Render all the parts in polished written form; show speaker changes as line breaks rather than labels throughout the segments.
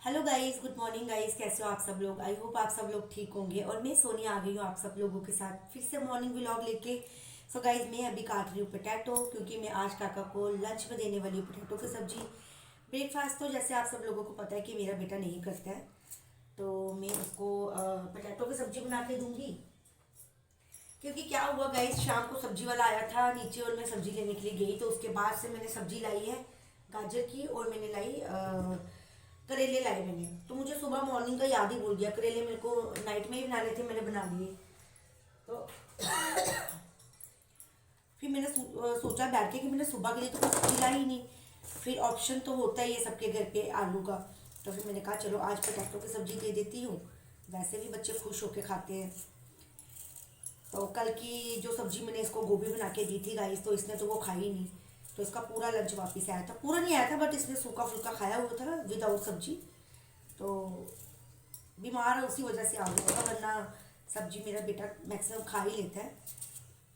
Hello guys, good morning guys. कैसे हो आप सब लोग? आई होप आप सब लोग ठीक होंगे। और मैं सोनिया आ गई हूँ आप सब लोगों के साथ फिर से मॉर्निंग व्लॉग लेके। सो गाइस, मैं अभी काट रही हूँ पोटैटो, क्योंकि मैं आज काका को लंच में देने वाली हूँ पोटैटो की सब्जी। ब्रेकफास्ट तो जैसे आप सब लोगों को पता है कि मेरा बेटा नहीं करता है, तो मैं उसको पोटैटो की सब्जी बना के दूंगी। क्योंकि क्या हुआ गाइस, शाम को सब्जी वाला आया था नीचे और मैं सब्जी लेने के लिए गई, तो उसके बाद से मैंने सब्जी लाई है गाजर की, और मैंने लाई करेले लाए मैंने। तो मुझे सुबह मॉर्निंग का याद ही भूल गया, करेले मेरे को नाइट में ही बनाने थे, मैंने बना लिए। तो फिर मैंने सोचा बैठ के कि मैंने सुबह के लिए तो कुछ सब्जी लाई ही नहीं। फिर ऑप्शन तो होता ही है सबके घर पे आलू का। तो फिर मैंने कहा चलो आज पोटैटो की सब्जी दे देती हूँ, वैसे भी बच्चे खुश होके खाते हैं। तो कल की जो सब्जी मैंने इसको गोभी बना के दी थी गाइस, तो इसने तो वो खाई ही नहीं। तो इसका पूरा लंच वापस आया था, पूरा नहीं आया था बट इसने सूखा फुल्का खाया हुआ था विदाउट सब्जी। तो बीमार है उसी वजह से आ गया था, वरना सब्जी मेरा बेटा मैक्सिमम खा ही लेता है।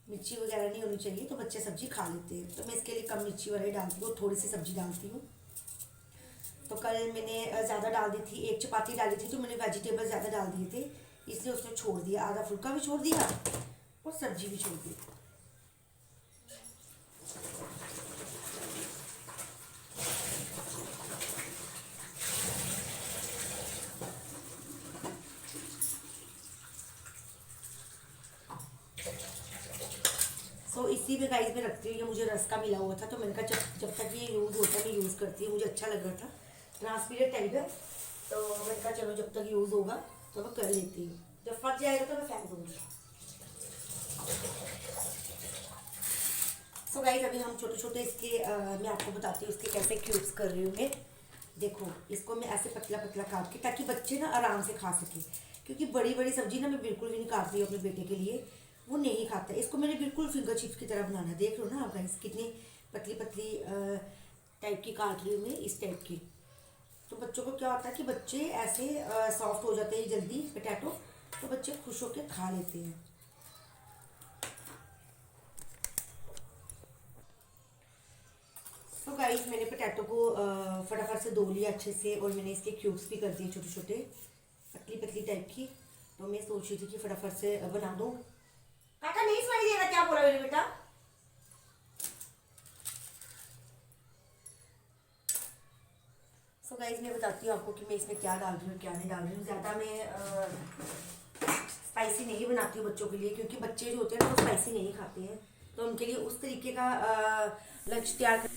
मिर्ची वगैरह नहीं होनी चाहिए, तो बच्चे सब्जी खा लेते हैं, तो मैं इसके लिए कम मिर्ची वाली डालती हूँ, थोड़ी सी सब्जी डालती हूँ। तो कल मैंने ज़्यादा डाल दी थी, एक चपाती डाली थी, तो मैंने वेजिटेबल ज़्यादा डाल दिए थे, इसलिए उसने छोड़ दिया। आधा फुल्का भी छोड़ दिया और सब्जी भी छोड़ दी। इसी में गाइस में रखती हूँ, ये मुझे रस का मिला हुआ था, तो मैंने कहा जब जब तक ये यूज़ होता है मैं यूज़ करती हूँ, मुझे अच्छा लग रहा था ट्रांसपीरेंट टाइप है। तो मैंने कहा चलो जब तक यूज़ होगा तो मैं कर लेती हूँ, जब फट जाएगा तो मैं फेंक दूँगी। सो गाइस, अभी हम छोटे छोटे इसके मैं आपको बताती हूँ इसके कैसे क्यूब्स कर रही हूँ मैं। देखो, इसको मैं ऐसे पतला पतला काट के, ताकि बच्चे ना आराम से खा सके, क्योंकि बड़ी बड़ी सब्जी ना मैं बिल्कुल भी नहीं काट रही हूँ अपने बेटे के लिए, वो नहीं खाता। इसको मैंने बिल्कुल फिंगर चिप्स की तरह बनाना, देख लो ना आप गाइस कितनी पतली पतली टाइप की काट रही हूँ मैं, इस टाइप की। तो बच्चों को क्या होता है कि बच्चे ऐसे सॉफ्ट हो जाते हैं जल्दी पोटैटो, तो बच्चे खुश होकर खा लेते हैं। तो गाइस, मैंने पोटैटो को फटाफट से धो लिया अच्छे से, और मैंने इसके क्यूब्स भी कर दिए छोटे छोटे पतली पतली टाइप की। तो मैं सोच रही थी कि फटाफट से बना दूँ। काका नहीं सुनाई दे रहा, क्या बोला मेरे बेटा? सो गाइस, मैं बताती हूँ आपको कि मैं इसमें क्या डाल रही हूँ क्या नहीं डाल रही हूँ। ज़्यादा मैं स्पाइसी नहीं बनाती हूँ बच्चों के लिए, क्योंकि बच्चे जो होते हैं ना वो स्पाइसी नहीं खाते हैं, तो उनके लिए उस तरीके का लंच तैयार कर।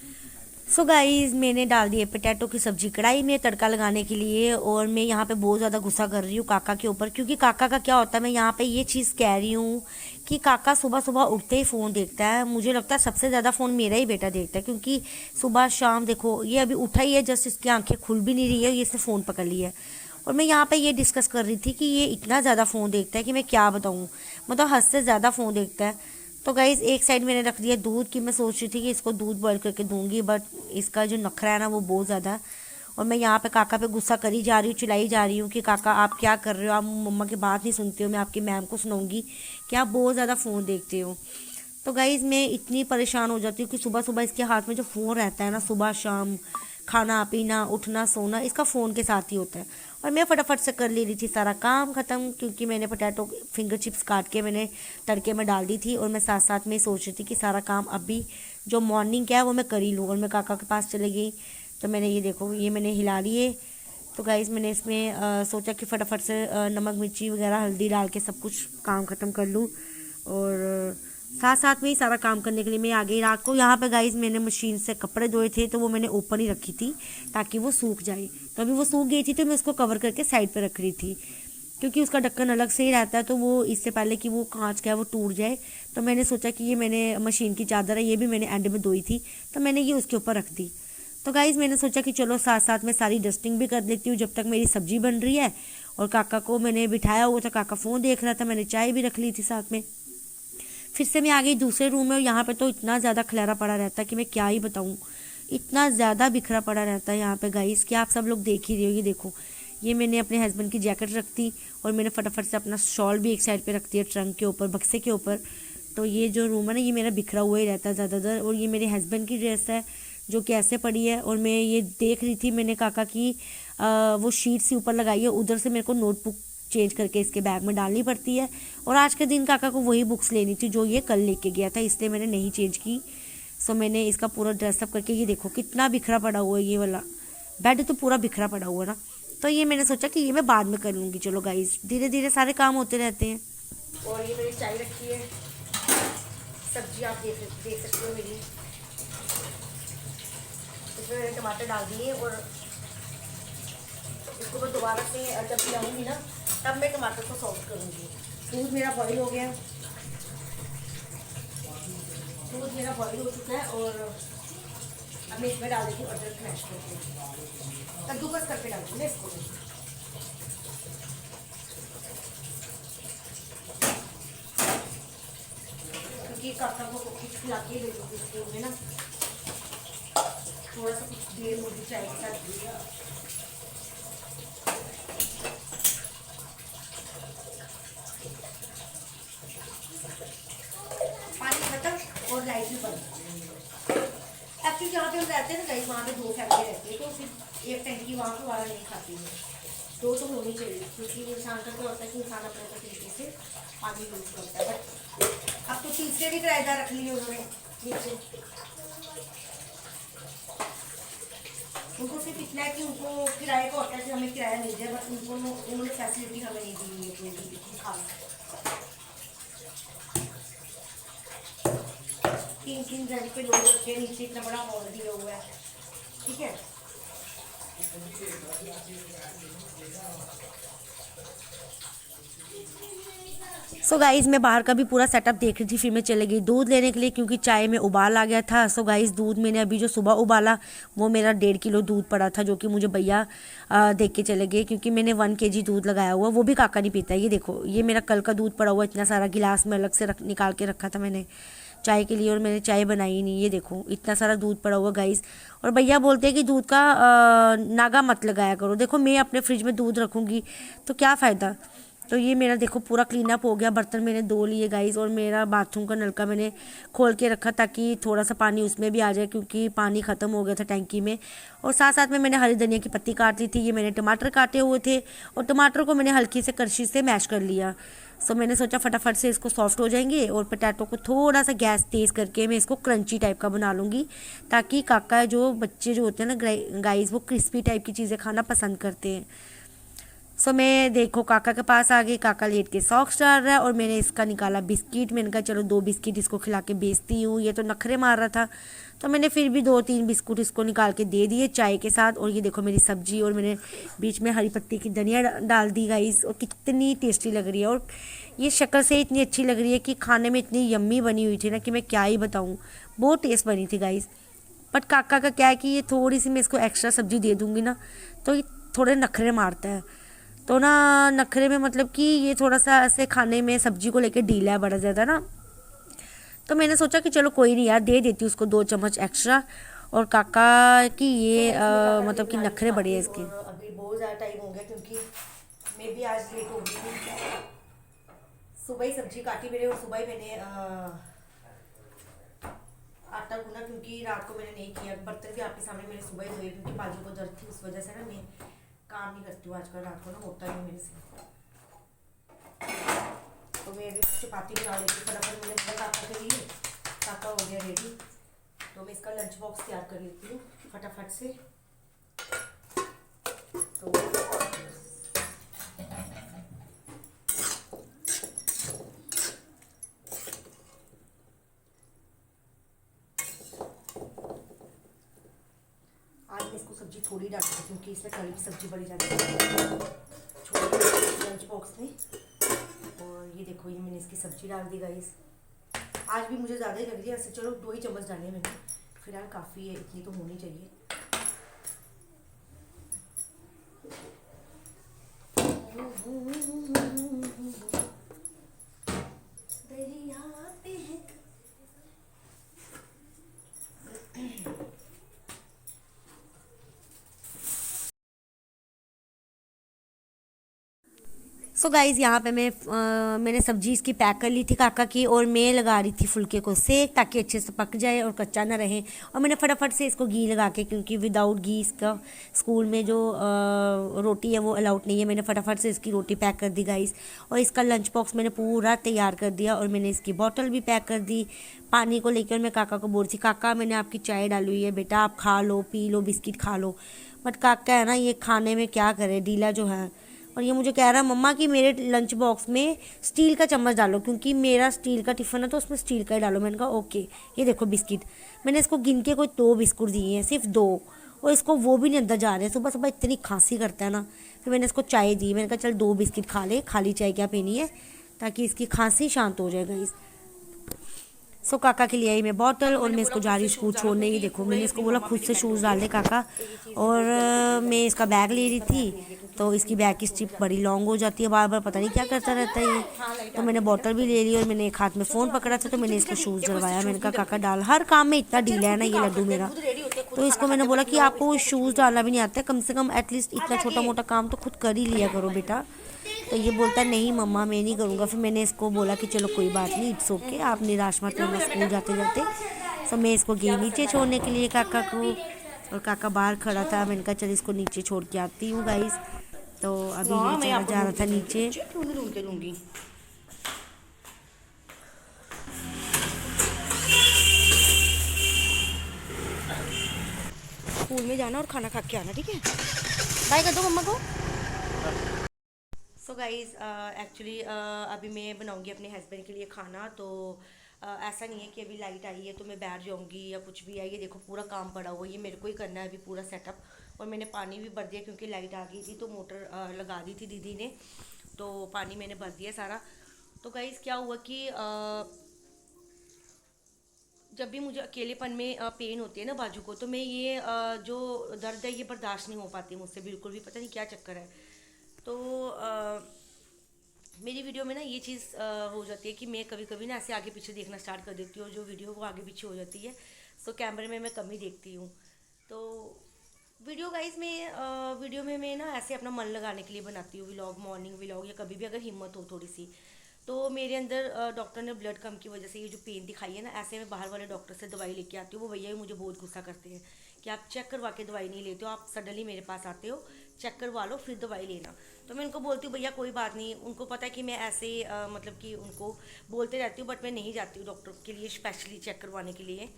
सो गाइस, मैंने डाल दिए पोटैटो की सब्जी कढ़ाई में तड़का लगाने के लिए, और मैं यहाँ पे बहुत ज़्यादा गुस्सा कर रही हूँ काका के ऊपर, क्योंकि काका का क्या होता है, मैं यहाँ पे ये चीज़ कह रही हूँ कि काका सुबह सुबह उठते ही फ़ोन देखता है। मुझे लगता है सबसे ज़्यादा फ़ोन मेरा ही बेटा देखता है, क्योंकि सुबह शाम देखो, ये अभी उठा ही है, जस्ट इसकी आंखें खुल भी नहीं रही है, ये इसने फ़ोन पकड़ लिया है। और मैं यहाँ पे ये डिस्कस कर रही थी कि ये इतना ज़्यादा फ़ोन देखता है कि मैं क्या बताऊँ, मतलब हद से ज़्यादा फ़ोन देखता है। तो गाइज़, एक साइड मैंने रख दिया दूध की, मैं सोच रही थी कि इसको दूध बॉईल करके दूंगी, बट इसका जो नखरा है ना वो बहुत ज़्यादा है। और मैं यहाँ पे काका पे गुस्सा करी जा रही हूँ, चिल्लाई जा रही हूँ कि काका आप क्या कर रहे हो, आप मम्मा की बात नहीं सुनते हो, मैं आपकी मैम को सुनाऊंगी कि आप बहुत ज़्यादा फ़ोन देखते हो। तो गाइज़, मैं इतनी परेशान हो जाती हूँ कि सुबह सुबह इसके हाथ में जो फ़ोन रहता है ना, सुबह शाम खाना पीना उठना सोना इसका फ़ोन के साथ ही होता है। और मैं फटाफट से कर ले रही थी सारा काम ख़त्म, क्योंकि मैंने पोटैटो फिंगर चिप्स काट के मैंने तड़के में डाल दी थी, और मैं साथ साथ में सोच रही थी कि सारा काम अभी जो मॉर्निंग क्या है वो मैं कर ही लूँ। और मैं काका के पास चले गई, तो मैंने ये देखो, ये मैंने हिला लिए। तो गाइज़, मैंने इसमें सोचा कि फटाफट से नमक मिर्ची वगैरह हल्दी डाल के सब कुछ काम ख़त्म कर लूँ, और साथ साथ में ही सारा काम करने के लिए मैं आ गई। रात को यहाँ पे गाइज मैंने मशीन से कपड़े धोए थे, तो वो मैंने ओपन ही रखी थी ताकि वो सूख जाए। तो अभी वो सूख गई थी, तो मैं उसको कवर करके साइड पे रख रही थी, क्योंकि उसका ढक्कन अलग से ही रहता है, तो वो इससे पहले कि वो कांच का है वो टूट जाए, तो मैंने सोचा कि ये मैंने मशीन की चादर है, ये भी मैंने एंड में धोई थी, तो मैंने ये उसके ऊपर रख दी। तो गाइज़, मैंने सोचा कि चलो साथ साथ में सारी डस्टिंग भी कर लेती हूँ जब तक मेरी सब्जी बन रही है। और काका को मैंने बिठाया हुआ था, काका फ़ोन देख रहा था, मैंने चाय भी रख ली थी साथ में। फिर से मैं आ गई दूसरे रूम में, और यहाँ पे तो इतना ज़्यादा खलारा पड़ा रहता है कि मैं क्या ही बताऊँ, इतना ज़्यादा बिखरा पड़ा रहता है यहाँ पे गाइस कि आप सब लोग देख ही रहे हो। ये देखो, ये मैंने अपने हस्बैंड की जैकेट रख दी, और मैंने फटाफट से अपना शॉल भी एक साइड पे रख दिया ट्रंक के ऊपर, बक्से के ऊपर। तो ये जो रूम है ना, ये मेरा बिखरा हुआ ही रहता है ज़्यादातर। और ये मेरे हस्बैंड की ड्रेस है जो कि ऐसे पड़ी है, और मैं ये देख रही थी, मैंने काका की वो शीट सी ऊपर लगाई है, उधर से मेरे को नोटबुक चेंज करके इसके बैग में डालनी पड़ती है। और आज के दिन काका को वही बुक्स लेनी थी जो ये कल लेके गया था, इसलिए मैंने नहीं चेंज की। सो मैंने इसका पूरा ड्रेसअप करके, ये देखो कितना बिखरा पड़ा हुआ है, ये वाला बेड तो पूरा बिखरा पड़ा हुआ ना, तो ये मैंने सोचा कि ये मैं बाद में कर लूँगी। चलो गाइस, धीरे धीरे सारे काम होते रहते हैं। और ये मेरी चाय रखी है, सब्जी आप देख सकते हो मेरी, इसमें मैंने टमाटर डाल दिए और इसको मैं दोबारा से जब लाऊंगी ना तब मैं टमाटर को सॉफ्ट करूँगी। दूध मेरा बॉईल हो गया, दूध मेरा बॉईल हो चुका है और अब मैं इसमें डाल देती हूँ अदरक क्रैश करके, कद्दूकस करके डालूंगी मैं इसको। क्योंकि काका को कुछ खिला के दे दूँगी स्कूल में ना, थोड़ा सा कुछ देर मुझे चाय के साथ दिया। पानी खत्म और लाइट भी बंद। एक्चुअली जहाँ पे हम रहते हैं ना गाइस, वहाँ पे 2 फैमिली रहती है, तो सिर्फ एक टंकी वहाँ पे वाला नहीं खाती है, 2 तो होनी चाहिए, क्योंकि इंसान का क्या होता है कि इंसान अपने तरीके से पानी यूज करता है। बट अब तो तीसरे भी किराएदार रख लिए उन्होंने नीचे, उनको सिर्फ इतना है कि उनको किराए का होता है कि हमें किराया मिल जाए, बट उन्होंने फैसिलिटी हमें नहीं दी हुई है कोई भी खाना। 3 जगह पे लोग रखे हैं, नीचे इतना बड़ा हॉल दिया हुआ है, ठीक है। सो गाइज़, मैं बाहर का भी पूरा सेटअप देख रही थी, फिर मैं चले गई दूध लेने के लिए क्योंकि चाय में उबाल आ गया था। सो गाइज़, दूध मैंने अभी जो सुबह उबाला वो मेरा 1.5 किलो दूध पड़ा था, जो कि मुझे भैया देख के चले गए, क्योंकि मैंने 1 kg दूध लगाया हुआ, वो भी काका नहीं पीता है। ये देखो, ये मेरा कल का दूध पड़ा हुआ, इतना सारा गिलास में अलग से निकाल के रखा था मैंने चाय के लिए, और मैंने चाय बनाई ही नहीं। ये देखो इतना सारा दूध पड़ा हुआ गाइस। और भैया बोलते हैं कि दूध का नागा मत लगाया करो। देखो मैं अपने फ्रिज में दूध रखूँगी तो क्या फ़ायदा। तो ये मेरा देखो पूरा क्लीन अप हो गया, बर्तन मैंने धो लिए गाइस, और मेरा बाथरूम का नलका मैंने खोल के रखा ताकि थोड़ा सा पानी उसमें भी आ जाए, क्योंकि पानी ख़त्म हो गया था टैंकी में। और साथ साथ में मैंने हरी धनिया की पत्ती काट ली थी, ये मैंने टमाटर काटे हुए थे, और टमाटर को मैंने हल्की से करछी से मैश कर लिया। सो मैंने सोचा फटाफट से इसको सॉफ्ट हो जाएंगे, और पोटैटो को थोड़ा सा गैस तेज़ करके मैं इसको क्रंची टाइप का बना लूँगी, ताकि काका जो बच्चे जो होते हैं ना गाइस, वो क्रिस्पी टाइप की चीज़ें खाना पसंद करते हैं। सो मैं देखो काका के पास आ गई, काका लेट के सॉक्स डाल रहा है, और मैंने इसका निकाला बिस्किट। मैंने कहा चलो 2 बिस्किट इसको खिला के बेचती हूँ, ये तो नखरे मार रहा था, तो मैंने फिर भी 2-3 बिस्कुट इसको निकाल के दे दिए चाय के साथ। और ये देखो मेरी सब्जी, और मैंने बीच में हरी पत्ती की धनिया डाल दी गाइस, और कितनी टेस्टी लग रही है। और ये शक्ल से इतनी अच्छी लग रही है कि खाने में इतनी यम्मी बनी हुई थी ना कि मैं क्या ही बताऊँ, बहुत टेस्ट बनी थी गाइस। बट काका का क्या है कि ये थोड़ी सी मैं इसको एक्स्ट्रा सब्जी दे दूँगी ना तो ये थोड़े नखरे मारता है, तो ना नखरे में मतलब कि ये थोड़ा सा ऐसे खाने में सब्जी को लेके ढीला है बड़ा ज़्यादा ना। तो मैंने सोचा कि चलो कोई नहीं यार, दे देती हूँ उसको 2 चम्मच एक्स्ट्रा। और काका की ये मतलब कि नखरे बड़े हैं इसके। अभी बहुत ज़्यादा टाइम हो गया क्योंकि मैं भी आज लेट हो गई, सुबह ही सब्जी काटी मैंने, और सुबह ही मैंने आटा गूंदा, क्योंकि रात को मैंने नहीं किया। बर्तन भी आपके सामने मैंने सुबह ही धोए, क्योंकि बाजू को दर्द थी, उस वजह से ना मैं काम नहीं करती हूँ आजकल, रात को ना होता नहीं मेरे से। तो मैं अभी चपाती बना लेती हूँ फटाफट, मैंने बोला काका के लिए, काका हो गया रेडी, तो मैं इसका लंच बॉक्स तैयार कर लेती हूँ फटाफट से। तो आज मैं इसको सब्जी थोड़ी डालती हूँ, क्योंकि इसमें कल की सब्जी बड़ी जाती है छोटी लंच बॉक्स में। और ये देखो, ये मैंने इसकी सब्जी डाल दी गाइस। आज भी मुझे ज़्यादा ही लग रही है, ऐसे चलो 2 ही चम्मच डाले मैंने, फिलहाल काफ़ी है, इतनी तो होनी चाहिए। सो गाइज़ यहाँ पे मैंने सब्जी इसकी पैक कर ली थी काका की, और मैं लगा रही थी फुलके को सेक ताकि अच्छे से पक जाए और कच्चा ना रहे। और मैंने फटाफट से इसको घी लगा के, क्योंकि विदाउट घी इसका स्कूल में जो रोटी है वो अलाउड नहीं है, मैंने फटाफट से इसकी रोटी पैक कर दी गाइज़। और इसका लंच बॉक्स मैंने पूरा तैयार कर दिया, और मैंने इसकी बॉटल भी पैक कर दी पानी को लेकर। मैं काका को बोल रही थी, काका मैंने आपकी चाय डाली हुई है, बेटा आप खा लो, पी लो, बिस्किट खा लो। बट काका है ना, ये खाने में क्या करे, ढीला जो है। और ये मुझे कह रहा है मम्मा कि मेरे लंच बॉक्स में स्टील का चम्मच डालो, क्योंकि मेरा स्टील का टिफ़िन है तो उसमें स्टील का ही डालो। मैंने कहा ओके। ये देखो बिस्किट, मैंने इसको गिन के कोई 2 बिस्कुट दिए हैं, सिर्फ 2, और इसको वो भी नहीं अंदर जा रहे हैं। सुबह सुबह इतनी खांसी करता है ना। फिर मैंने इसको चाय दी, मैंने कहा चल 2 बिस्किट खा ले, खाली चाय क्या पीनी है, ताकि इसकी खांसी शांत हो जाएगा। सो काका के लिए आई मैं बॉटल, और मैं इसको जा रही हूँ स्कूल छोड़ने। ही देखो, मैंने इसको बोला खुद से शूज़ डाल दे काका, और मैं इसका बैग ले रही थी तो इसकी बैग की स्ट्रिप बड़ी लॉन्ग हो जाती है, बार बार पता नहीं क्या करता रहता है ये। तो मैंने बॉटल भी ले ली, और मैंने एक हाथ में फ़ोन पकड़ा था तो मैंने इसको शूज़ डलवाया। मैंने कहा काका डाल, हर काम में इतना ढीला है ना ये लड्डू मेरा। तो इसको मैंने बोला कि आपको शूज़ डालना भी नहीं आता है, कम से कम एटलीस्ट इतना छोटा मोटा काम तो खुद कर ही लिया करो बेटा। तो ये बोलता है नहीं मम्मा मैं नहीं करूँगा। फिर मैंने इसको बोला कि चलो कोई बात नहीं, इट्स ओके, आप निराश मत होना स्कूल जाते जाते। तो मैं इसको गई नीचे छोड़ने के लिए काका को, और काका बाहर खड़ा था। मैंने कहा चल इसको नीचे छोड़ के आती हूँ गाइस। तो अभी ये चला जा रहा था नीचे। स्कूल में जाना और खाना खा के आना, ठीक है? बाय कर दो मम्मा को। सो गाइज़ एक्चुअली अभी मैं बनाऊंगी अपने हस्बैंड के लिए खाना। तो ऐसा नहीं है कि अभी लाइट आई है तो मैं बैठ जाऊंगी या कुछ भी है। ये देखो पूरा काम पड़ा हुआ है, ये मेरे को ही करना है अभी पूरा सेटअप। और मैंने पानी भी भर दिया क्योंकि लाइट आ गई थी, तो मोटर लगा दी थी दीदी ने, तो पानी मैंने भर दिया सारा। तो गाइज़ क्या हुआ कि जब भी मुझे अकेलेपन में पेन होती है ना बाजू को, तो मैं ये जो दर्द है ये बर्दाश्त नहीं हो पाती मुझसे बिल्कुल भी, पता नहीं क्या चक्कर है। तो मेरी वीडियो में ना ये चीज़ हो जाती है कि मैं कभी कभी ना ऐसे आगे पीछे देखना स्टार्ट कर देती हूँ, जो वीडियो वो आगे पीछे हो जाती है। सो कैमरे में मैं कम ही देखती हूँ। तो वीडियो गाइज में वीडियो में मैं ना ऐसे अपना मन लगाने के लिए बनाती हूँ व्लॉग, मॉर्निंग व्लॉग, या कभी भी अगर हिम्मत हो थोड़ी सी। तो मेरे अंदर डॉक्टर ने ब्लड कम की वजह से ये जो पेन दिखाई है ना, ऐसे में बाहर वाले डॉक्टर से दवाई लेके आती हूँ। वो भैया भी मुझे बहुत गुस्सा करते हैं कि आप चेक करवा के दवाई नहीं लेते हो, आप सडनली मेरे पास आते हो, चेक करवा लो फिर दवाई लेना। तो मैं उनको बोलती हूँ भैया कोई बात नहीं, उनको पता है कि मैं ऐसे मतलब कि उनको बोलते रहती हूँ, बट मैं नहीं जाती हूँ डॉक्टर के लिए स्पेशली चेक करवाने के लिए।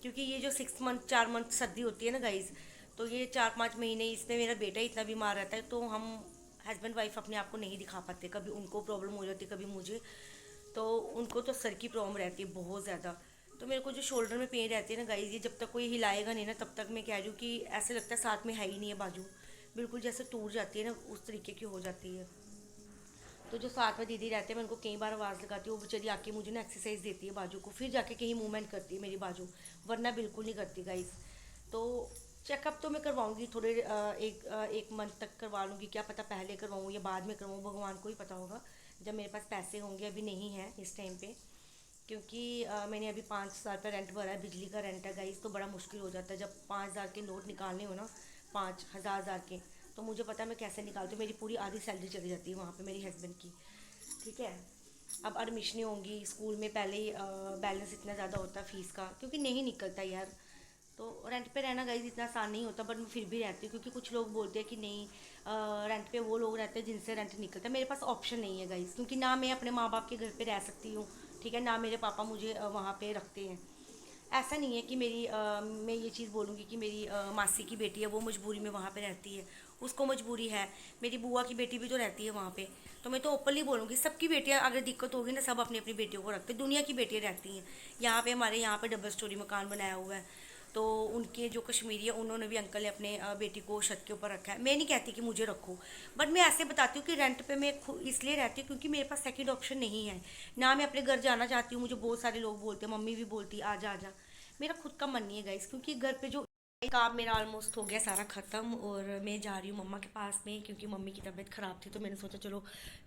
क्योंकि ये जो 6 मंथ 4 मंथ सर्दी होती है ना गाइज, तो ये 4-5 महीने इसमें मेरा बेटा इतना बीमार रहता है, तो हम हस्बैंड वाइफ अपने आप को नहीं दिखा पाते। कभी उनको प्रॉब्लम हो जाती है, कभी मुझे। तो उनको तो सर की प्रॉब्लम रहती है बहुत ज़्यादा। तो मेरे को जो शोल्डर में पेन रहती है ना गाइज, ये जब तक कोई हिलाएगा नहीं ना तब तक मैं कह रही हूँ कि ऐसे लगता है साथ में है ही नहीं है बाजू, बिल्कुल जैसे टूट जाती है ना उस तरीके की हो जाती है। तो जो साथ में दीदी रहते हैं मैं उनको कई बार आवाज़ लगाती हूँ, वो बेचारी आके मुझे ना एक्सरसाइज देती है बाजू को, फिर जाके कहीं मूवमेंट करती है मेरी बाजू, वरना बिल्कुल नहीं करती गाइस। तो चेकअप तो मैं करवाऊंगी थोड़े एक मंथ तक करवा लूँगी, क्या पता पहले करवाऊँ या बाद में करवाऊँ, भगवान को ही पता होगा जब मेरे पास पैसे होंगे। अभी नहीं है इस टाइम पे, क्योंकि मैंने अभी 5 साल का रेंट भरा है, बिजली का रेंट है गाइस। तो बड़ा मुश्किल हो जाता है जब 5,000 के नोट निकालने हो ना, 5,000 के। तो मुझे पता है मैं कैसे निकालती हूँ, मेरी पूरी आधी सैलरी चली जाती है वहाँ पे मेरी हस्बैंड की, ठीक है। अब एडमिशनें होंगी स्कूल में, पहले ही बैलेंस इतना ज़्यादा होता है फीस का, क्योंकि नहीं निकलता यार। तो रेंट पे रहना गाइज इतना आसान नहीं होता, बट मैं फिर भी रहती हूँ क्योंकि कुछ लोग बोलते हैं कि नहीं रेंट पे वो लोग रहते हैं जिनसे रेंट निकलता है। मेरे पास ऑप्शन नहीं है गाइज, क्योंकि ना मैं अपने माँ बाप के घर पे रह सकती हूँ, ठीक है, ना मेरे पापा मुझे वहाँ पे रखते हैं। ऐसा नहीं है कि मैं ये चीज़ बोलूँगी कि मेरी मासी की बेटी है वो मजबूरी में वहाँ पे रहती है, उसको मजबूरी है। मेरी बुआ की बेटी भी तो रहती है वहाँ पे। तो मैं तो ओपनली बोलूँगी सबकी बेटियाँ अगर दिक्कत होगी ना, सब अपनी अपनी बेटियों को रखते, दुनिया की बेटियाँ रहती हैं। यहाँ पे हमारे यहाँ पे डबल स्टोरी मकान बनाया हुआ है, तो उनके जो कश्मीरी है उन्होंने भी अंकल ने अपने बेटी को छत के ऊपर रखा है। मैं नहीं कहती कि मुझे रखो, बट मैं ऐसे बताती हूँ कि रेंट पे मैं इसलिए रहती हूँ क्योंकि मेरे पास सेकंड ऑप्शन नहीं है। ना मैं अपने घर जाना चाहती हूँ, मुझे बहुत सारे लोग बोलते हैं, मम्मी भी बोलती है आजा आजा, मेरा खुद का मन नहीं है गाइस। क्योंकि घर पे जो काम मेरा ऑलमोस्ट हो गया सारा ख़त्म, और मैं जा रही हूँ मम्मा के पास में क्योंकि मम्मी की तबीयत ख़राब थी, तो मैंने सोचा चलो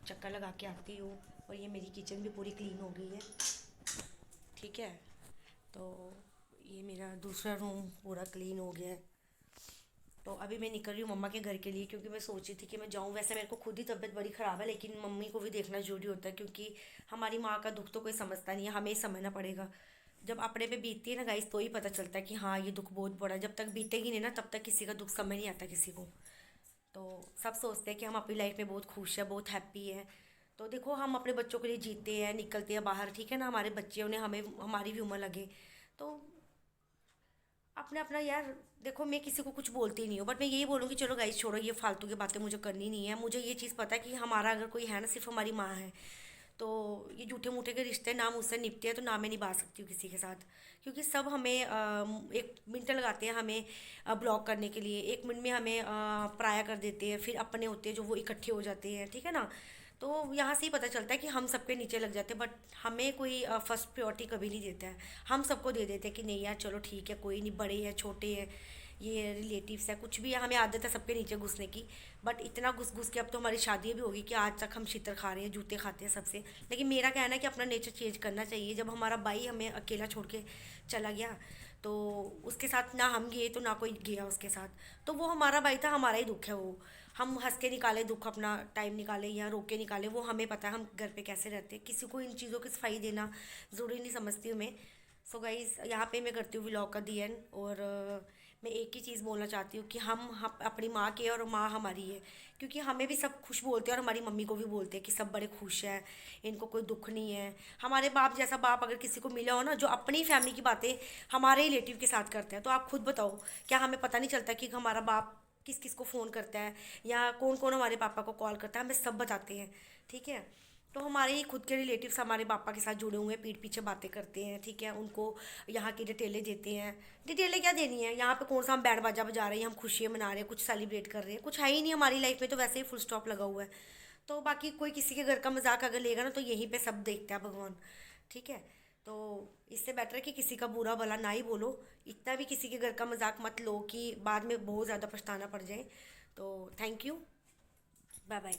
चक्कर लगा के आती हूँ। और ये मेरी किचन भी पूरी क्लीन हो गई है, ठीक है। तो ये मेरा दूसरा रूम पूरा क्लीन हो गया है। तो अभी मैं निकल रही हूँ मम्मा के घर के लिए, क्योंकि मैं सोच रही थी कि मैं जाऊँ। वैसे मेरे को खुद ही तबीयत बड़ी ख़राब है, लेकिन मम्मी को भी देखना ज़रूरी होता है, क्योंकि हमारी माँ का दुख तो कोई समझता नहीं है, हमें ही समझना पड़ेगा। जब अपने पे बीतती है ना गाइस, तो ही पता चलता है कि हाँ ये दुख बहुत बड़ा है। जब तक बीतेगी नहीं ना, तब तक किसी का दुख समझ नहीं आता किसी को। तो सब सोचते हैं कि हम अपनी लाइफ में बहुत खुश है, बहुत हैप्पी है। तो देखो, हम अपने बच्चों के लिए जीते हैं, निकलते हैं बाहर, ठीक है ना। हमारे बच्चे, उन्हें हमें हमारी भी उम्र लगे। तो अपना अपना यार, देखो मैं किसी को कुछ बोलती नहीं हूँ, बट मैं यही बोलूँगी चलो गाइस छोड़ो, ये फालतू की बातें मुझे करनी नहीं है। मुझे ये चीज़ पता है कि हमारा अगर कोई है ना, सिर्फ हमारी माँ है। तो ये झूठे मूठे के रिश्ते ना मुझसे निपटे हैं, तो ना मैं निभा सकती हूँ किसी के साथ। क्योंकि सब हमें 1 मिनट लगाते हैं हमें ब्लॉक करने के लिए, 1 मिनट में हमें पराया कर देते हैं, फिर अपने होते हैं जो वो इकट्ठे हो जाते हैं, ठीक है ना। तो यहाँ से ही पता चलता है कि हम सबके नीचे लग जाते हैं, बट हमें कोई फर्स्ट प्रायोरिटी कभी नहीं देता है। हम सबको दे देते हैं कि नहीं यार चलो ठीक है, कोई नहीं, बड़े हैं छोटे हैं, ये रिलेटिव्स है, कुछ भी है, हमें आदत है सबके नीचे घुसने की। बट इतना घुस घुस के अब तो हमारी शादी भी होगी कि आज तक हम छितर खा रहे हैं, जूते खाते हैं सबसे। लेकिन मेरा कहना है कि अपना नेचर चेंज करना चाहिए। जब हमारा भाई हमें अकेला छोड़ के चला गया, तो उसके साथ ना हम गए तो ना कोई गया उसके साथ। तो वो हमारा भाई था, हमारा ही दुख है वो। हम हंस के निकाले दुख, अपना टाइम निकाले या रो के निकाले, वो हमें पता है हम घर पे कैसे रहते हैं। किसी को इन चीज़ों की सफाई देना ज़रूरी नहीं समझती हूँ मैं। सो गाइज, यहाँ पे मैं करती हूँ व्लॉग का दी एंड। और मैं एक ही चीज़ बोलना चाहती हूँ कि हम अपनी माँ के, और माँ हमारी है। क्योंकि हमें भी सब खुश बोलते हैं, और हमारी मम्मी को भी बोलते हैं कि सब बड़े खुश हैं, इनको कोई दुख नहीं है। हमारे बाप जैसा बाप अगर किसी को मिला हो ना, जो अपनी फैमिली की बातें हमारे रिलेटिव के साथ करते हैं, तो आप खुद बताओ, क्या हमें पता नहीं चलता कि हमारा बाप किस किस को फ़ोन करता है, या कौन कौन हमारे पापा को कॉल करता है, हमें सब बताते हैं, ठीक है। तो हमारे ही खुद के रिलेटिव्स हमारे पापा के साथ जुड़े हुए हैं, पीठ पीछे बातें करते हैं, ठीक है। उनको यहाँ की डिटेलें देते हैं। डिटेलें क्या देनी है, यहाँ पे कौन सा हम बैंड बाजा बजा रहे हैं, हम खुशियाँ मना रहे हैं, कुछ सेलिब्रेट कर रहे हैं, कुछ है ही नहीं हमारी लाइफ में, तो वैसे ही फुल स्टॉप लगा हुआ है। तो बाकी कोई किसी के घर का मजाक अगर लेगा ना, तो यहीं पे सब देखता है भगवान, ठीक है। तो इससे बेटर है कि किसी का बुरा भला ना ही बोलो। इतना भी किसी के घर का मजाक मत लो कि बाद में बहुत ज़्यादा पछताना पड़ जाए। तो थैंक यू, बाय बाय।